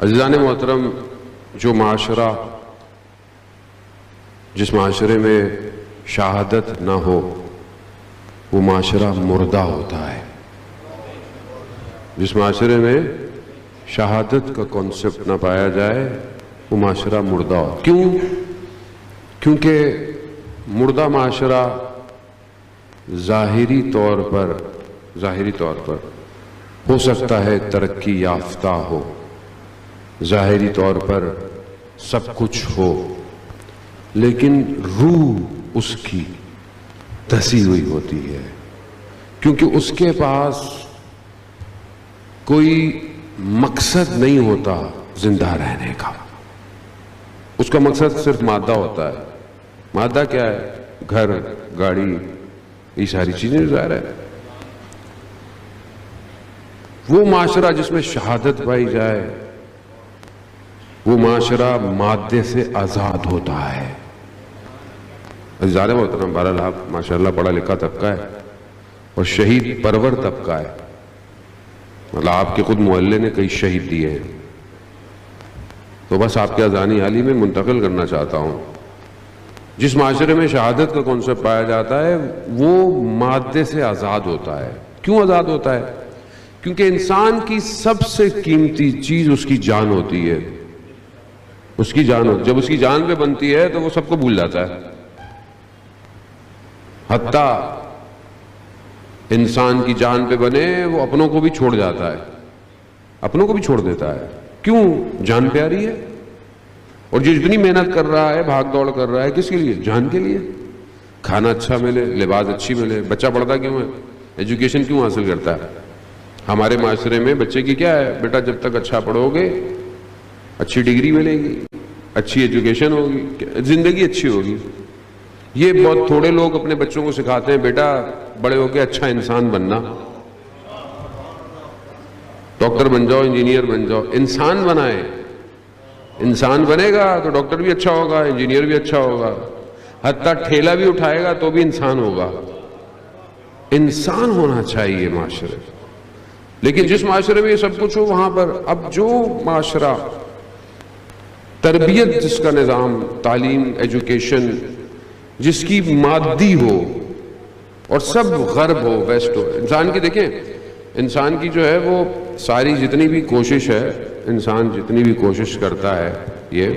عزیزان محترم، جو معاشرہ جس معاشرے میں شہادت نہ ہو وہ معاشرہ مردہ ہوتا ہے۔ جس معاشرے میں شہادت کا کانسیپٹ نہ پایا جائے وہ معاشرہ مردہ ہو۔ کیوں؟ کیونکہ مردہ معاشرہ ظاہری طور پر ہو سکتا ہے ترقی یافتہ ہو، ظاہری طور پر سب کچھ ہو، لیکن روح اس کی دھسی ہوئی ہوتی ہے، کیونکہ اس کے پاس کوئی مقصد نہیں ہوتا زندہ رہنے کا۔ اس کا مقصد صرف مادہ ہوتا ہے۔ مادہ کیا ہے؟ گھر، گاڑی، یہ ساری چیزیں ظاہر ہے۔ وہ معاشرہ جس میں شہادت پائی جائے وہ معاشرہ مادے سے آزاد ہوتا ہے۔ عزیزان محترم، بہرحال آپ ماشاءاللہ پڑھا لکھا طبقہ ہے اور شہید پرور طبقہ ہے، مطلب آپ کے خود محلے نے کئی شہید دیے ہیں، تو بس آپ کے اذانی حالی میں منتقل کرنا چاہتا ہوں۔ جس معاشرے میں شہادت کا کانسیپٹ پایا جاتا ہے وہ مادے سے آزاد ہوتا ہے۔ کیوں آزاد ہوتا ہے؟ کیونکہ انسان کی سب سے قیمتی چیز اس کی جان ہوتی ہے۔ اس کی جان ہوتی ہے، جب اس کی جان پہ بنتی ہے تو وہ سب کو بھول جاتا ہے، حتیٰ انسان کی جان پہ بنے وہ اپنوں کو بھی چھوڑ جاتا ہے، اپنوں کو بھی چھوڑ دیتا ہے۔ کیوں؟ جان پیاری ہے۔ اور جو جتنی محنت کر رہا ہے، بھاگ دوڑ کر رہا ہے، کس کے لیے؟ جان کے لیے۔ کھانا اچھا ملے، لباس اچھی ملے۔ بچہ پڑھتا کیوں ہے؟ ایجوکیشن کیوں حاصل کرتا ہے؟ ہمارے معاشرے میں بچے کی کیا ہے؟ بیٹا جب تک اچھا پڑھو گے اچھی ڈگری ملے گی، اچھی ایجوکیشن ہوگی، زندگی اچھی ہوگی۔ یہ بہت تھوڑے لوگ اپنے بچوں کو سکھاتے ہیں بیٹا بڑے ہو کے اچھا انسان بننا، ڈاکٹر بن جاؤ، انجینئر بن جاؤ۔ انسان بنائے، انسان بنے گا تو ڈاکٹر بھی اچھا ہوگا، انجینئر بھی اچھا ہوگا، حتیٰ ٹھیلا بھی اٹھائے گا تو بھی انسان ہوگا۔ انسان ہونا چاہیے معاشرے۔ لیکن جس معاشرے میں یہ سب کچھ ہو وہاں پر اب جو معاشرہ تربیت، جس کا نظام، تعلیم، ایجوکیشن جس کی مادی ہو اور سب غرب ہو، ویسٹ ہو، انسان کی دیکھیں، انسان کی جو ہے وہ ساری جتنی بھی کوشش ہے، انسان جتنی بھی کوشش کرتا ہے، یہ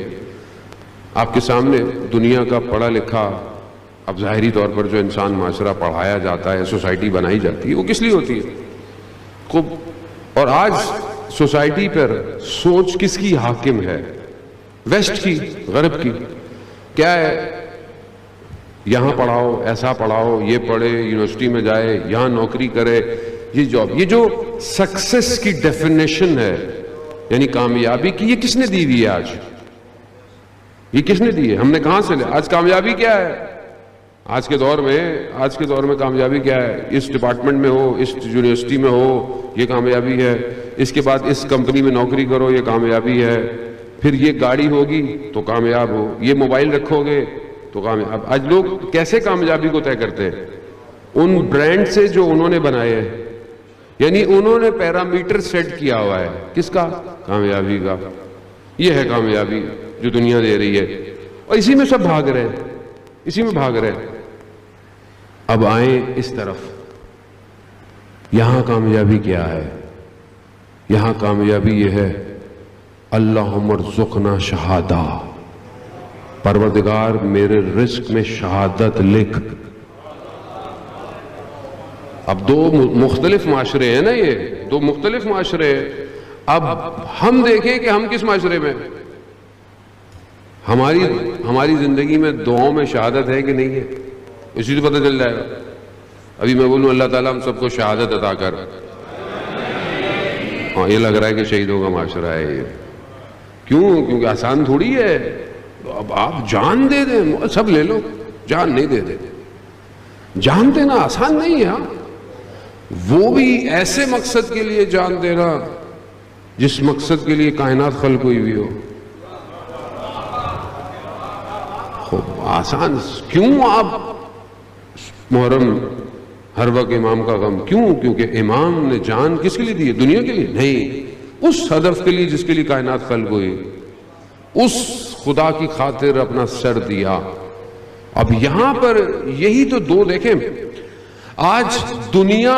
آپ کے سامنے دنیا کا پڑھا لکھا، اب ظاہری طور پر جو انسان معاشرہ پڑھایا جاتا ہے، سوسائٹی بنائی جاتی ہے، وہ کس لیے ہوتی ہے؟ اور آج سوسائٹی پر سوچ کس کی حاکم ہے؟ ویسٹ کی، غرب کی۔ کیا ہے؟ یہاں پڑھاؤ، ایسا پڑھاؤ، یہ پڑھے، یونیورسٹی میں جائے، یہاں نوکری کرے، یہ جاب۔ یہ جو سکسس کی ڈیفینیشن ہے، یعنی کامیابی کی، یہ کس نے دی ہوئی ہے آج؟ یہ کس نے دی ہے؟ ہم نے کہاں سے لیا؟ آج کامیابی کیا ہے؟ آج کے دور میں کامیابی کیا ہے؟ اس ڈپارٹمنٹ میں ہو، اس یونیورسٹی میں ہو، یہ کامیابی ہے۔ اس کے بعد اس کمپنی میں نوکری کرو، یہ کامیابی ہے۔ پھر یہ گاڑی ہوگی تو کامیاب ہو، یہ موبائل رکھو گے تو کامیاب۔ آج لوگ کیسے کامیابی کو طے کرتے ہیں؟ ان برانڈ سے جو انہوں نے بنائے ہیں، یعنی انہوں نے پیرامیٹر سیٹ کیا ہوا ہے، کس کا؟ کامیابی کا۔ یہ ہے کامیابی جو دنیا دے رہی ہے، اور اسی میں سب بھاگ رہے ہیں، اسی میں بھاگ رہے ہیں۔ اب آئیں اس طرف، یہاں کامیابی کیا ہے؟ یہاں کامیابی یہ ہے، اللہم ارزقنا شہادہ، پروردگار میرے رزق میں شہادت لکھ۔ اب دو مختلف معاشرے ہیں نا، یہ دو مختلف معاشرے ہیں۔ اب ہم دیکھیں کہ ہم کس معاشرے میں، ہماری زندگی میں دعاؤں میں شہادت ہے کہ نہیں ہے؟ اسی سے پتہ چل جائے گا۔ ابھی میں بولوں اللہ تعالیٰ ہم سب کو شہادت عطا کر، ہاں یہ لگ رہا ہے کہ شہیدوں کا معاشرہ ہے یہ۔ کیوں؟ کیونکہ آسان تھوڑی ہے۔ اب آپ جان دے دیں، سب لے لو، جان نہیں دے دیں۔ جان دینا آسان نہیں ہے، وہ بھی ایسے مقصد کے لیے جان دینا جس مقصد کے لیے کائنات خلق ہوئی ہوئی ہو۔ آسان کیوں؟ آپ محرم ہر وقت امام کا غم کیوں؟ کیونکہ امام نے جان کس کے لیے دی ہے؟ دنیا کے لیے نہیں، اس ہدف کے لیے جس کے لیے کائنات خلق ہوئی، اس خدا کی خاطر اپنا سر دیا۔ اب یہاں پر یہی تو دو دیکھیں، آج دنیا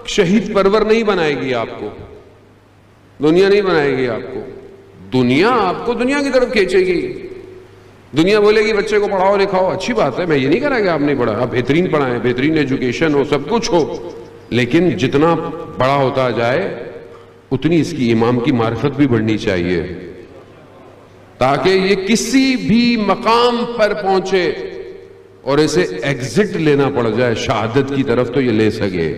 شہید پرور نہیں بنائے گی آپ کو، دنیا نہیں بنائے گی آپ کو، دنیا آپ کو دنیا کی طرف کھینچے گی۔ دنیا بولے گی بچے کو پڑھاؤ لکھاؤ، اچھی بات ہے، میں یہ نہیں کہہ رہا کہ آپ نہیں پڑھا، آپ بہترین پڑھائیں، بہترین ایجوکیشن ہو، سب کچھ ہو، لیکن جتنا بڑا ہوتا جائے اتنی اس کی امام کی معرفت بھی بڑھنی چاہیے، تاکہ یہ کسی بھی مقام پر پہنچے اور اسے ایگزٹ لینا پڑ جائے شہادت کی طرف تو یہ لے سکے۔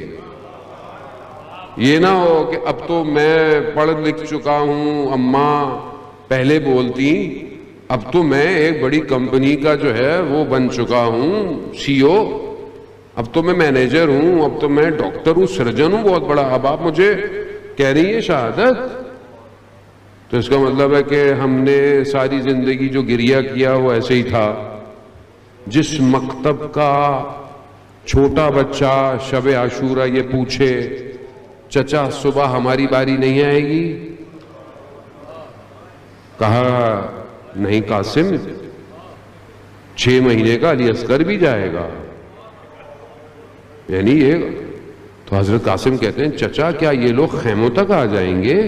یہ نہ ہو کہ اب تو میں پڑھ لکھ چکا ہوں، اماں پہلے بولتی، اب تو میں ایک بڑی کمپنی کا جو ہے وہ بن چکا ہوں، سی او، اب تو میں مینیجر ہوں، اب تو میں ڈاکٹر ہوں، سرجن ہوں بہت بڑا، اب آپ مجھے کہہ رہی ہیں شہادت؟ تو اس کا مطلب ہے کہ ہم نے ساری زندگی جو گریہ کیا وہ ایسے ہی تھا۔ جس مکتب کا چھوٹا بچہ شب عاشورہ یہ پوچھے چچا صبح ہماری باری نہیں آئے گی، کہا نہیں قاسم 6 مہینے کا علی اصغر بھی جائے گا، یعنی یہ تو حضرت قاسم کہتے ہیں چچا کیا یہ لوگ خیموں تک آ جائیں گے؟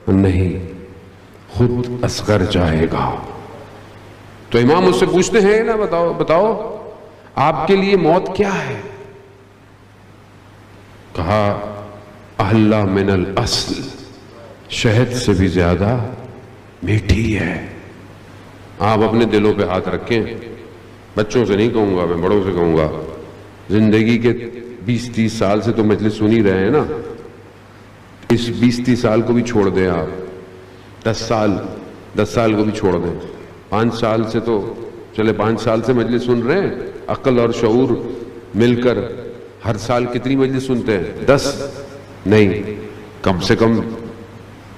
نہیں، خود اصغر جائے گا۔ تو امام اس سے پوچھتے ہیں نا، بتاؤ آپ کے لیے موت کیا ہے؟ کہا احلی من الاصل، شہد سے بھی زیادہ میٹھی ہے۔ آپ اپنے دلوں پہ ہاتھ رکھیں، بچوں سے نہیں کہوں گا، میں بڑوں سے کہوں گا، زندگی کے 20-30 سال سے تو مجلس سن ہی رہے ہیں نا، اس 20-30 سال کو بھی چھوڑ دیں آپ، 10 سال کو بھی چھوڑ دیں، 5 سال سے تو چلے 5 سال سے مجلس سن رہے ہیں، عقل اور شعور مل کر ہر سال کتنی مجلس سنتے ہیں؟ 10 نہیں، کم سے کم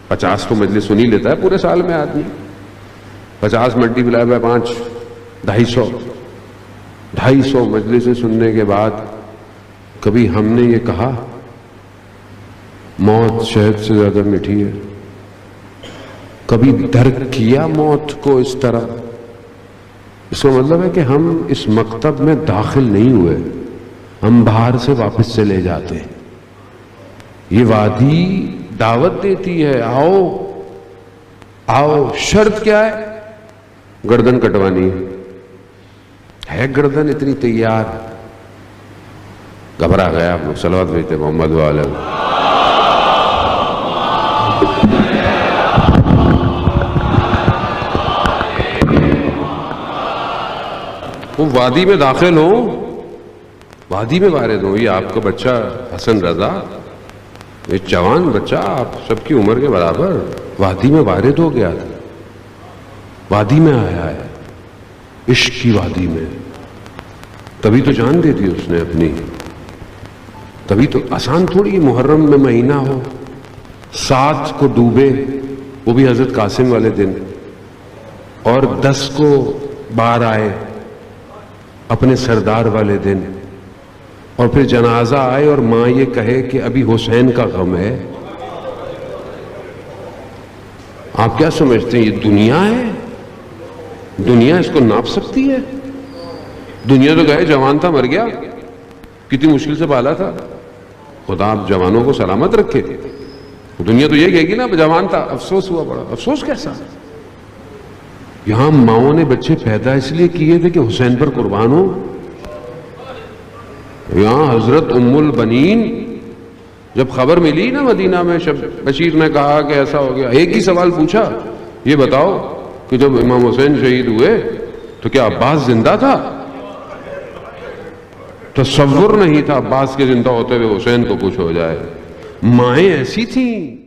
50 تو مجلس سن ہی لیتا ہے پورے سال میں آدمی۔ 50 ملٹیپلائی بائی 5، 250 مجلسیں سننے کے بعد کبھی ہم نے یہ کہا موت شہد سے زیادہ میٹھی ہے؟ کبھی درک کیا موت کو اس طرح؟ اس کا مطلب ہے کہ ہم اس مکتب میں داخل نہیں ہوئے، ہم باہر سے واپس چلے جاتے ہیں۔ یہ وادی دعوت دیتی ہے، آؤ آؤ، شرط کیا ہے؟ گردن کٹوانی ہے گردن اتنی تیار؟ گھبرا گیا، آپ لوگ صلوات بھیجتے محمد وعلیہ۔ وہ وادی میں داخل ہو، وادی میں وارد ہو۔ یہ آپ کا بچہ حسن رضا، ایک جوان بچہ آپ سب کی عمر کے برابر، وادی میں وارد ہو گیا تھا، وادی میں آیا ہے، عشق کی وادی میں۔ تبھی تو جان دے دی اس نے اپنی، تبھی تو آسان تھوڑی محرم میں مہینہ ہو، 7 کو ڈوبے، وہ بھی حضرت قاسم والے دن، اور 10 کو باہر آئے اپنے سردار والے دن، اور پھر جنازہ آئے اور ماں یہ کہے کہ ابھی حسین کا غم ہے۔ آپ کیا سمجھتے ہیں یہ دنیا ہے؟ دنیا اس کو ناپ سکتی ہے؟ دنیا تو گئے، جوان تھا مر گیا، کتنی مشکل سے پالا تھا، خدا آپ جوانوں کو سلامت رکھے۔ دنیا تو یہ کہے گی نا جوان تھا، افسوس ہوا بڑا، افسوس کیسا؟ یہاں ماؤں نے بچے پیدا اس لیے کیے تھے کہ حسین پر قربان ہو۔ یہاں حضرت ام البنین جب خبر ملی نا مدینہ میں، شب بشیر نے کہا کہ ایسا ہو گیا، ایک ہی سوال پوچھا، یہ بتاؤ کہ جب امام حسین شہید ہوئے تو کیا عباس زندہ تھا؟ تصور نہیں تھا عباس کے زندہ ہوتے ہوئے حسین کو کچھ ہو جائے۔ مائیں ایسی تھیں